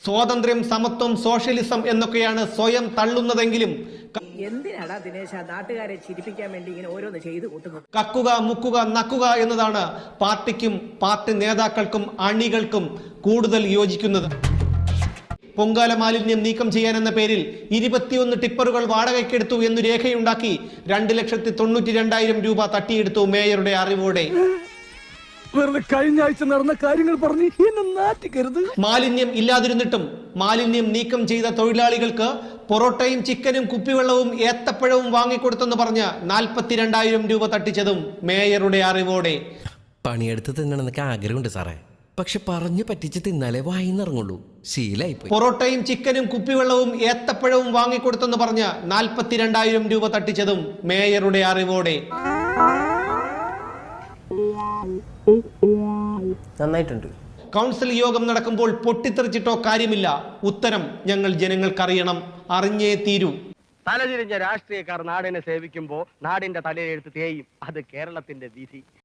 സ്വാതന്ത്ര്യം, സമത്വം, സോഷ്യലിസം എന്നൊക്കെയാണ് സ്വയം തള്ളുന്നതെങ്കിലും എന്തിനാടാ ദിനേശ നാട്ടുകാരെ ചിരിപ്പിക്കാൻ വേണ്ടി ഇങ്ങനെ ഓരോന്ന് ചെയ്തു കൂട്ടുന്നത്? കക്കുക, മുക്കുക, നക്കുക എന്നതാണ് പാർട്ടിക്കും പാർട്ടി നേതാക്കൾക്കും അണികൾക്കും കൂടുതൽ യോജിക്കുന്നത്. പൊങ്കാല മാലിന്യം നീക്കം ചെയ്യാനെന്ന പേരിൽ 21 ടിപ്പറുകൾ വാടകയ്ക്കെടുത്തു എന്ന് രേഖയുണ്ടാക്കി 2,92,000 രൂപ തട്ടിയെടുത്തു മേയറുടെ അറിവോടെ. കഴിഞ്ഞ ആഴ്ച നടന്ന കാര്യങ്ങൾ പറഞ്ഞ് എന്നെ നാറ്റിക്കരുത്. മാലിന്യം ഇല്ലാതിരുന്നിട്ടും മാലിന്യം നീക്കം ചെയ്ത തൊഴിലാളികൾക്ക് പൊറോട്ടയും ചിക്കനും കുപ്പിവെള്ളവും ഏത്തപ്പഴവും വാങ്ങിക്കൊടുത്തെന്ന് പറഞ്ഞ് 42,000 രൂപ തട്ടിച്ചതും മേയറുടെ അറിവോടെ. പണിയെടുത്ത് തിന്നണമെന്നൊക്കെ ആഗ്രഹമുണ്ട് സാറേ, പക്ഷെ പറഞ്ഞു പറ്റിച്ച് തിന്നാലേ വായിന്നിറങ്ങുള്ളൂ. ശീലായിപ്പോയി. പൊറോട്ടയും ചിക്കനും കുപ്പിവെള്ളവും ഏത്തപ്പഴവും വാങ്ങിക്കൊടുത്തെന്ന് പറഞ്ഞ് 42,000 രൂപ തട്ടിച്ചതും മേയറുടെ അറിവോടെ. നന്നായിട്ടുണ്ട്. കൗൺസിൽ യോഗം നടക്കുമ്പോൾ പൊട്ടിത്തെറിച്ചിട്ടോ കാര്യമില്ല. ഉത്തരം ഞങ്ങൾ ജനങ്ങൾക്കറിയണം, അറിഞ്ഞേ തീരൂ. തലതിരിഞ്ഞ രാഷ്ട്രീയക്കാർ നാടിനെ സേവിക്കുമ്പോൾ നാടിന്റെ തലയെഴുത്ത് തേയും. അത് കേരളത്തിന്റെ വിധി.